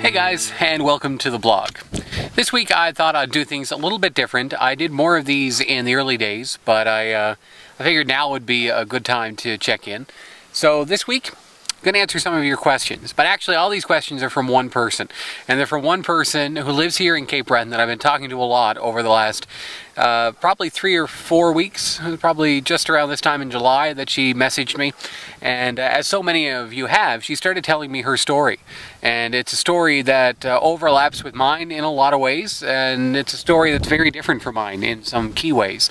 Hey guys, and welcome to the blog. This week I thought I'd do things a little bit different. I did more of these in the early days, but I figured now would be a good time to check in. So this week, I'm going to answer some of your questions. But actually, all these questions are from one person. And they're from one person who lives here in Cape Breton that I've been talking to a lot over the last probably 3 or 4 weeks. Probably just around this time in July that she messaged me. And as so many of you have, she started telling me her story. And it's a story that overlaps with mine in a lot of ways. And it's a story that's very different from mine in some key ways.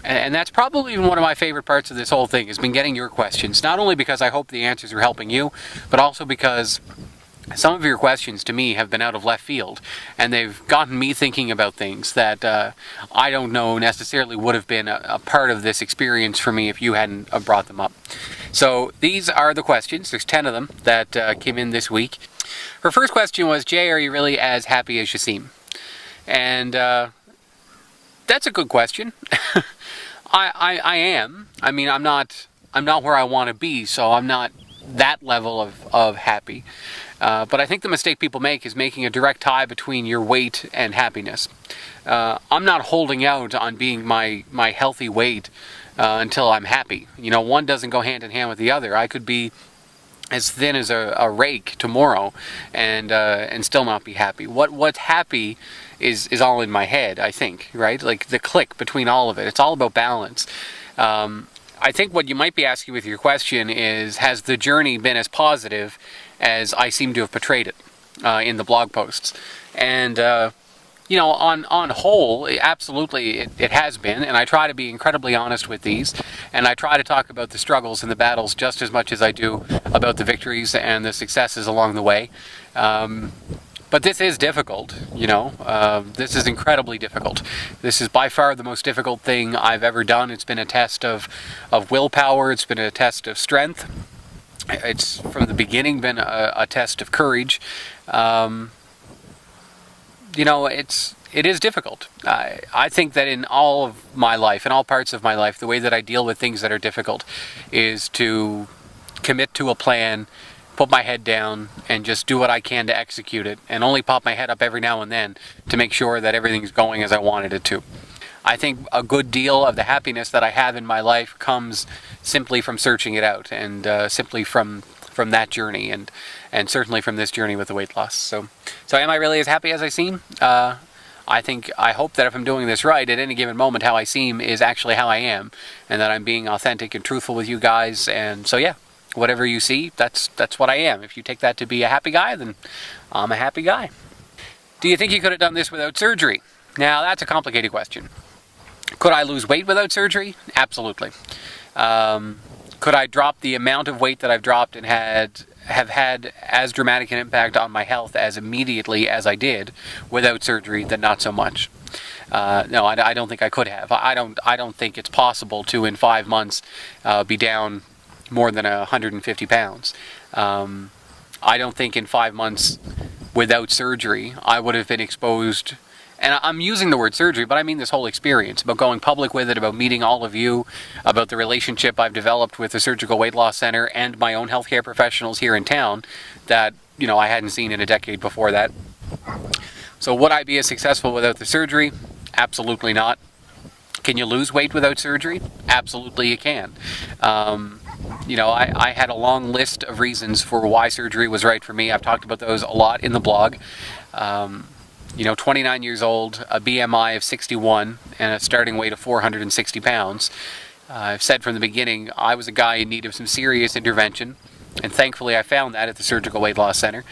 And that's probably one of my favorite parts of this whole thing, has been getting your questions. Not only because I hope the answers are helping you, but also because some of your questions to me have been out of left field, and they've gotten me thinking about things that I don't know necessarily would have been a part of this experience for me if you hadn't brought them up. So these are the questions. There's 10 of them that came in this week. Her first question was, Jay, are you really as happy as you seem? And that's a good question. I am. I mean, I'm not where I want to be, so I'm not that level of happy. But I think the mistake people make is making a direct tie between your weight and happiness. I'm not holding out on being my healthy weight until I'm happy. You know, one doesn't go hand in hand with the other. I could be as thin as a rake tomorrow and still not be happy. What's happy is all in my head, I think, right? Like the click between all of it. It's all about balance. I think what you might be asking with your question is, has the journey been as positive as I seem to have portrayed it in the blog posts? And you know, on whole, absolutely it has been, and I try to be incredibly honest with these, and I try to talk about the struggles and the battles just as much as I do about the victories and the successes along the way. But this is difficult, you know. This is incredibly difficult. This is by far the most difficult thing I've ever done. It's been a test of willpower. It's been a test of strength. It's from the beginning been a test of courage. You know, it is difficult. I think that in all of my life, in all parts of my life, the way that I deal with things that are difficult is to commit to a plan, put my head down, and just do what I can to execute it, and only pop my head up every now and then to make sure that everything's going as I wanted it to. I think a good deal of the happiness that I have in my life comes simply from searching it out, and simply from that journey, and certainly from this journey with the weight loss. So am I really as happy as I seem? I hope that if I'm doing this right, at any given moment, how I seem is actually how I am, and that I'm being authentic and truthful with you guys. And so yeah, whatever you see, that's what I am. If you take that to be a happy guy, then I'm a happy guy. Do you think you could have done this without surgery? Now, that's a complicated question. Could I lose weight without surgery? Absolutely. Could I drop the amount of weight that I've dropped and have had as dramatic an impact on my health as immediately as I did without surgery? Then not so much. No, I don't think I could have. I don't think it's possible to, in 5 months, be down more than 150 pounds. I don't think in 5 months without surgery I would have been exposed, and I'm using the word surgery, but I mean this whole experience, about going public with it, about meeting all of you, about the relationship I've developed with the Surgical Weight Loss Center and my own healthcare professionals here in town that, you know, I hadn't seen in a decade before that. So would I be as successful without the surgery? Absolutely not. Can you lose weight without surgery? Absolutely you can. You know, I had a long list of reasons for why surgery was right for me. I've talked about those a lot in the blog. You know, 29 years old, a BMI of 61, and a starting weight of 460 pounds. I've said from the beginning, I was a guy in need of some serious intervention, and thankfully I found that at the Surgical Weight Loss Center.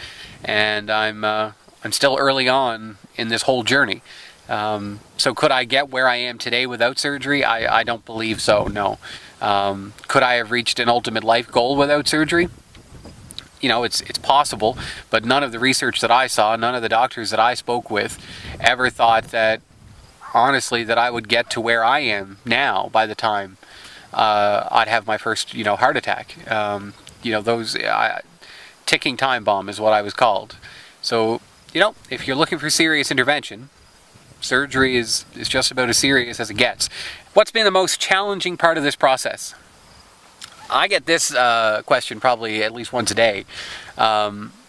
And I'm still early on in this whole journey. So could I get where I am today without surgery? I don't believe so, no. Could I have reached an ultimate life goal without surgery? You know, it's possible, but none of the research that I saw, none of the doctors that I spoke with ever thought that, honestly, that I would get to where I am now by the time I'd have my first, you know, heart attack. You know, those ticking time bomb is what I was called. So, you know, if you're looking for serious intervention, surgery is just about as serious as it gets. What's been the most challenging part of this process? I get this question probably at least once a day.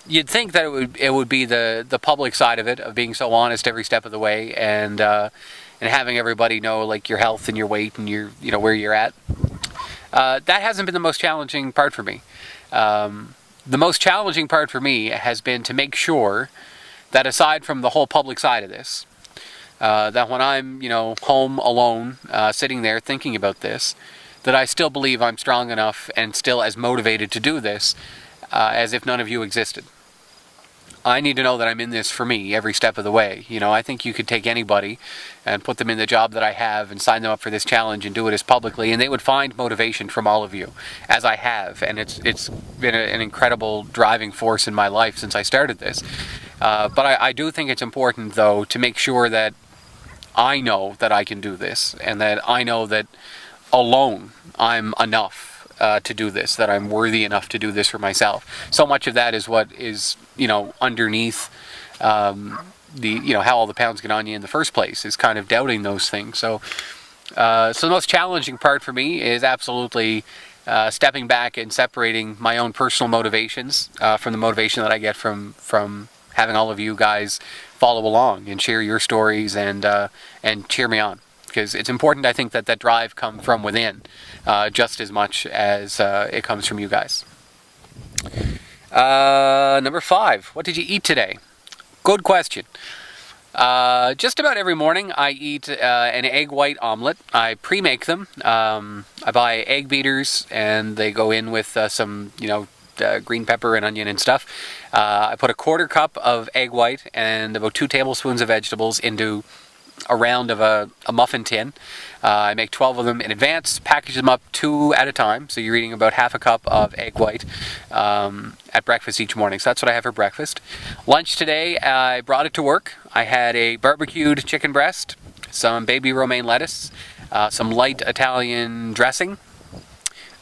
you'd think that it would be the public side of it, of being so honest every step of the way, and having everybody know like your health and your weight and where you're at. That hasn't been the most challenging part for me. The most challenging part for me has been to make sure that aside from the whole public side of this, that when I'm home alone, sitting there thinking about this, that I still believe I'm strong enough and still as motivated to do this as if none of you existed. I need to know that I'm in this for me every step of the way. I think you could take anybody and put them in the job that I have and sign them up for this challenge and do it as publicly, and they would find motivation from all of you, as I have. And it's been an incredible driving force in my life since I started this. But I do think it's important, though, to make sure that I know that I can do this, and that I know that alone I'm enough to do this, that I'm worthy enough to do this for myself. So much of that is what is underneath how all the pounds get on you in the first place, is kind of doubting those things. So the most challenging part for me is absolutely stepping back and separating my own personal motivations from the motivation that I get from having all of you guys follow along and share your stories and cheer me on. Because it's important, I think, that drive come from within just as much as it comes from you guys. Number 5, what did you eat today? Good question. Just about every morning I eat an egg white omelet. I pre-make them. I buy egg beaters and they go in with some, green pepper and onion and stuff. I put a 1/4 cup of egg white and about 2 tablespoons of vegetables into a round of a muffin tin. I make 12 of them in advance, package them up 2 at a time, so you're eating about 1/2 cup of egg white at breakfast each morning. So that's what I have for breakfast. Lunch today, I brought it to work. I had a barbecued chicken breast, some baby romaine lettuce, some light Italian dressing.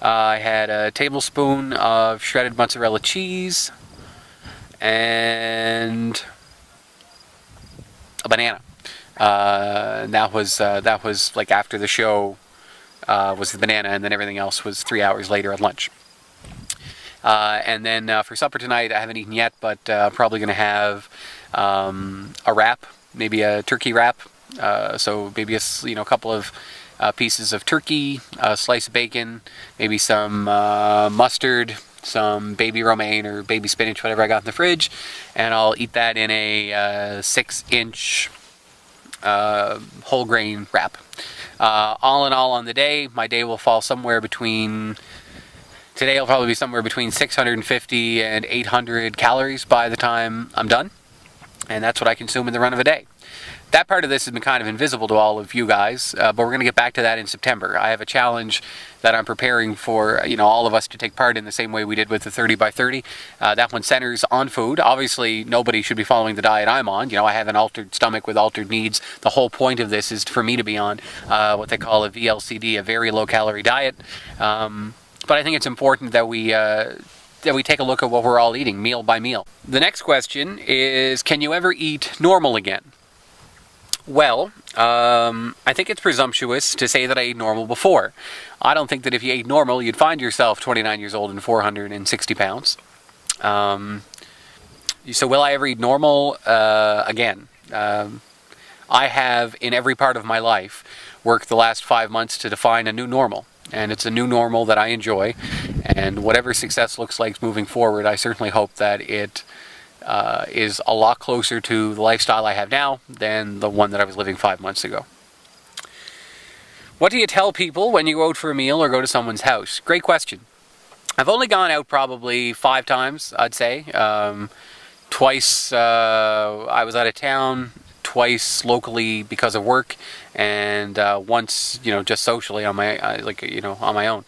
I had a tablespoon of shredded mozzarella cheese, and a banana. And that was like after the show was the banana, and then everything else was 3 hours later at lunch. And then for supper tonight, I haven't eaten yet, but probably going to have a wrap, maybe a turkey wrap. So maybe a couple of pieces of turkey, a slice of bacon, maybe some mustard, some baby romaine or baby spinach, whatever I got in the fridge, and I'll eat that in a 6-inch whole grain wrap. All in all, on the day, my day will fall somewhere between, today will probably be somewhere between 650 and 800 calories by the time I'm done, and that's what I consume in the run of a day. That part of this has been kind of invisible to all of you guys, but we're going to get back to that in September. I have a challenge that I'm preparing for all of us to take part in the same way we did with the 30 by 30. That one centers on food. Obviously, nobody should be following the diet I'm on. I have an altered stomach with altered needs. The whole point of this is for me to be on what they call a VLCD, a very low calorie diet. But I think it's important that we take a look at what we're all eating, meal by meal. The next question is, can you ever eat normal again? Well, I think it's presumptuous to say that I ate normal before. I don't think that if you ate normal, you'd find yourself 29 years old and 460 pounds. So will I ever eat normal again? I have, in every part of my life, worked the last 5 months to define a new normal. And it's a new normal that I enjoy. And whatever success looks like moving forward, I certainly hope that it is a lot closer to the lifestyle I have now than the one that I was living 5 months ago. What do you tell people when you go out for a meal or go to someone's house? Great question. I've only gone out probably 5 times, I'd say. Twice I was out of town, twice locally because of work, and once, just socially on my on my own.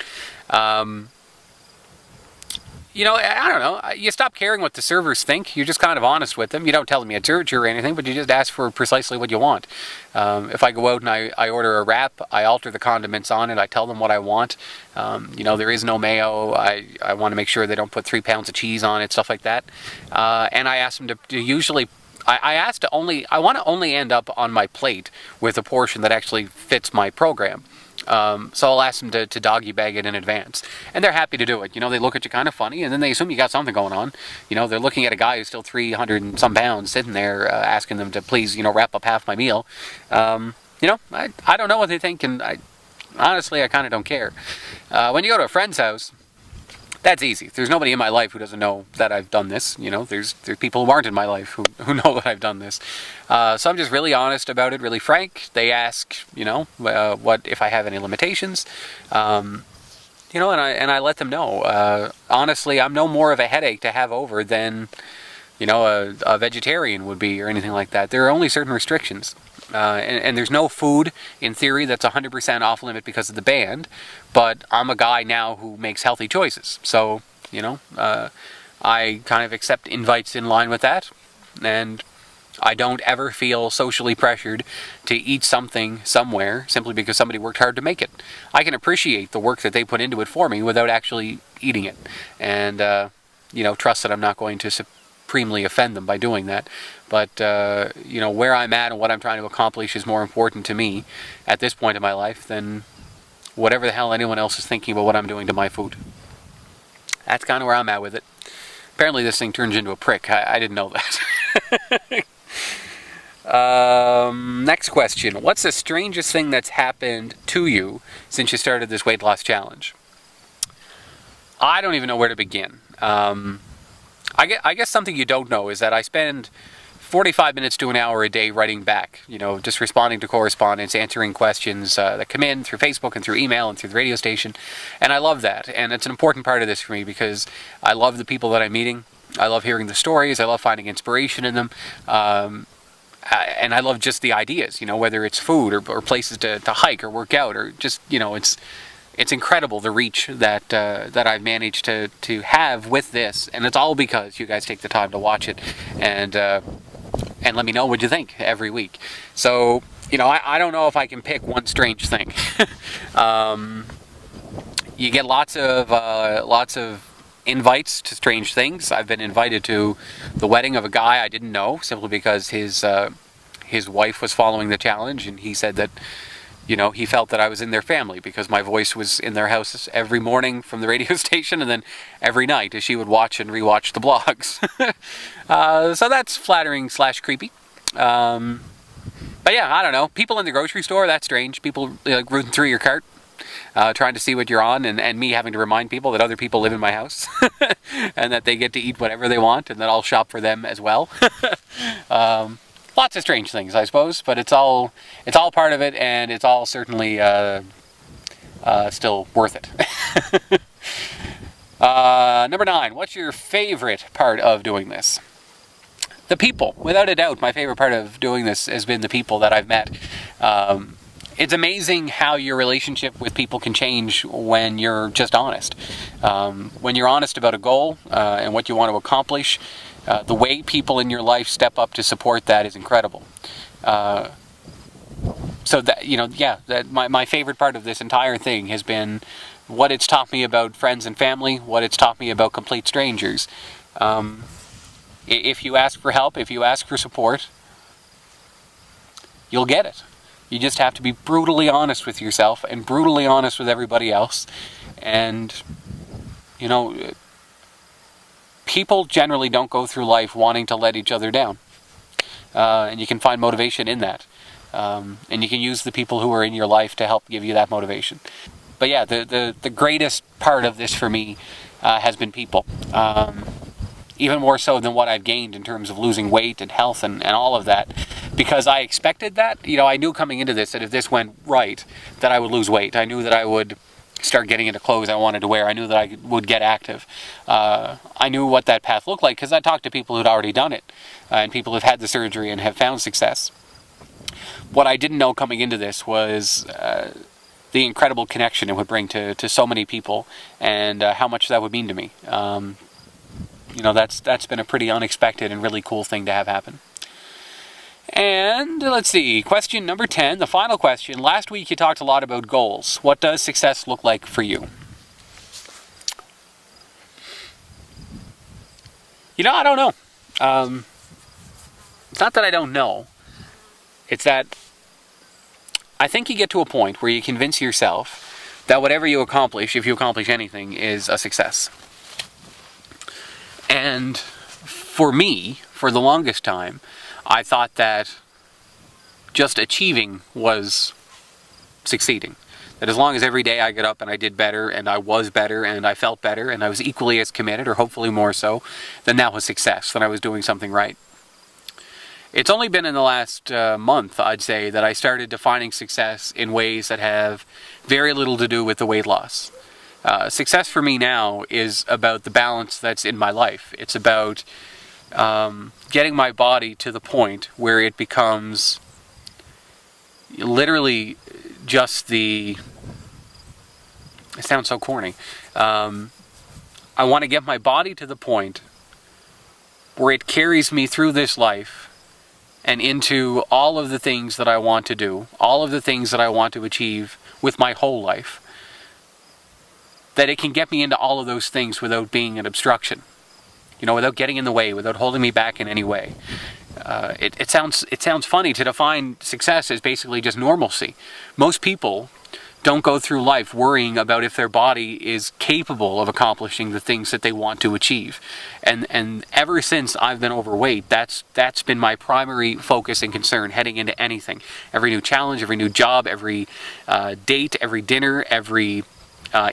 I don't know. You stop caring what the servers think. You're just kind of honest with them. You don't tell them you had surgery or anything, but you just ask for precisely what you want. If I go out and I order a wrap, I alter the condiments on it. I tell them what I want. There is no mayo. I want to make sure they don't put 3 pounds of cheese on it, stuff like that. And I ask them to usually... I want to only end up on my plate with a portion that actually fits my program. So I'll ask them to doggy bag it in advance. And they're happy to do it. They look at you kind of funny, and then they assume you got something going on. They're looking at a guy who's still 300 and some pounds sitting there asking them to please, wrap up half my meal. I don't know what they think, and honestly, I kind of don't care. When you go to a friend's house, that's easy. There's nobody in my life who doesn't know that I've done this. There's people who aren't in my life who know that I've done this. So I'm just really honest about it, really frank. They ask, what if I have any limitations, and I let them know. Honestly, I'm no more of a headache to have over than, a vegetarian would be or anything like that. There are only certain restrictions. And there's no food, in theory, that's 100% off limit because of the ban, but I'm a guy now who makes healthy choices. So, I kind of accept invites in line with that, and I don't ever feel socially pressured to eat something somewhere simply because somebody worked hard to make it. I can appreciate the work that they put into it for me without actually eating it, and, trust that I'm not going to supremely offend them by doing that. But, where I'm at and what I'm trying to accomplish is more important to me at this point in my life than whatever the hell anyone else is thinking about what I'm doing to my food. That's kind of where I'm at with it. Apparently this thing turns into a prick. I didn't know that. Next question. What's the strangest thing that's happened to you since you started this weight loss challenge? I don't even know where to begin. I guess something you don't know is that I spend 45 minutes to an hour a day writing back, just responding to correspondence, answering questions that come in through Facebook and through email and through the radio station. And I love that. And it's an important part of this for me because I love the people that I'm meeting. I love hearing the stories. I love finding inspiration in them. And I love just the ideas, whether it's food or places to hike or work out or just, it's incredible the reach that I've managed to have with this. And it's all because you guys take the time to watch it and let me know what you think every week. So, I don't know if I can pick one strange thing. You get lots of invites to strange things. I've been invited to the wedding of a guy I didn't know simply because his wife was following the challenge, and he said that he felt that I was in their family because my voice was in their house every morning from the radio station and then every night as she would watch and rewatch the blogs. So that's flattering / creepy. But yeah, I don't know. People in the grocery store, that's strange. People rooting through your cart, trying to see what you're on, and me having to remind people that other people live in my house and that they get to eat whatever they want and that I'll shop for them as well. Lots of strange things, I suppose, but it's all part of it, and it's all certainly still worth it. Number 9, what's your favorite part of doing this? The people. Without a doubt, my favorite part of doing this has been the people that I've met. It's amazing how your relationship with people can change when you're just honest. When you're honest about a goal and what you want to accomplish, the way people in your life step up to support that is incredible. So that, my favorite part of this entire thing has been what it's taught me about friends and family, what it's taught me about complete strangers. If you ask for help, if you ask for support, you'll get it. You just have to be brutally honest with yourself and brutally honest with everybody else. And, people generally don't go through life wanting to let each other down. And you can find motivation in that. And you can use the people who are in your life to help give you that motivation. But yeah, the greatest part of this for me has been people. Even more so than what I've gained in terms of losing weight and health and all of that. Because I expected that. I knew coming into this that if this went right, that I would lose weight. I knew that I would start getting into clothes I wanted to wear. I knew that I would get active. I knew what that path looked like because I talked to people who'd already done it. And people who've had the surgery and have found success. What I didn't know coming into this was the incredible connection it would bring to so many people and how much that would mean to me. That's been a pretty unexpected and really cool thing to have happen. And let's see, question number 10, the final question. Last week you talked a lot about goals. What does success look like for you? I don't know. It's not that I don't know. It's that I think you get to a point where you convince yourself that whatever you accomplish, if you accomplish anything, is a success. And for me, for the longest time, I thought that just achieving was succeeding. That as long as every day I got up and I did better and I was better and I felt better and I was equally as committed, or hopefully more so, then that was success, then I was doing something right. It's only been in the last month, I'd say, that I started defining success in ways that have very little to do with the weight loss. Success for me now is about the balance that's in my life. It's about getting my body to the point where it becomes literally just it sounds so corny. I want to get my body to the point where it carries me through this life and into all of the things that I want to do, all of the things that I want to achieve with my whole life, that it can get me into all of those things without being an obstruction, without getting in the way, without holding me back in any way. It sounds funny to define success as basically just normalcy. Most people don't go through life worrying about if their body is capable of accomplishing the things that they want to achieve. And ever since I've been overweight, that's been my primary focus and concern heading into anything. Every new challenge, every new job, every date, every dinner, every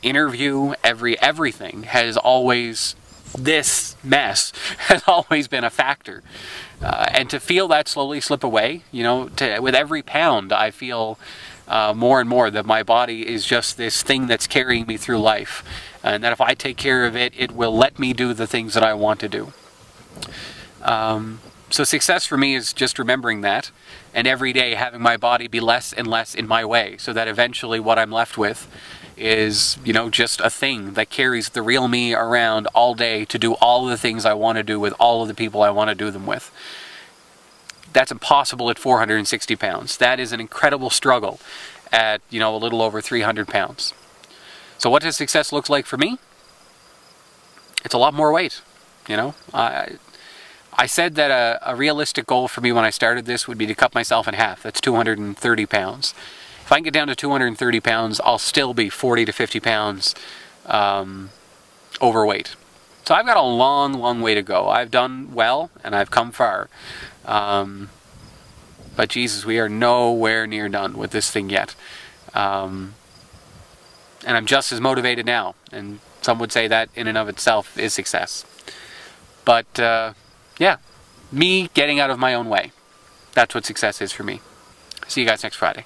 interview, everything has always, this mess has always been a factor. And to feel that slowly slip away, with every pound I feel more and more that my body is just this thing that's carrying me through life, and that if I take care of it, it will let me do the things that I want to do. So success for me is just remembering that, and every day having my body be less and less in my way, so that eventually what I'm left with is, just a thing that carries the real me around all day to do all of the things I want to do with all of the people I want to do them with. That's impossible at 460 pounds. That is an incredible struggle at, a little over 300 pounds. So what does success look like for me? It's a lot more weight, I said that a realistic goal for me when I started this would be to cut myself in half. That's 230 pounds. If I can get down to 230 pounds, I'll still be 40 to 50 pounds overweight. So I've got a long, long way to go. I've done well, and I've come far. But Jesus, we are nowhere near done with this thing yet. And I'm just as motivated now. And some would say that in and of itself is success. But, me getting out of my own way. That's what success is for me. See you guys next Friday.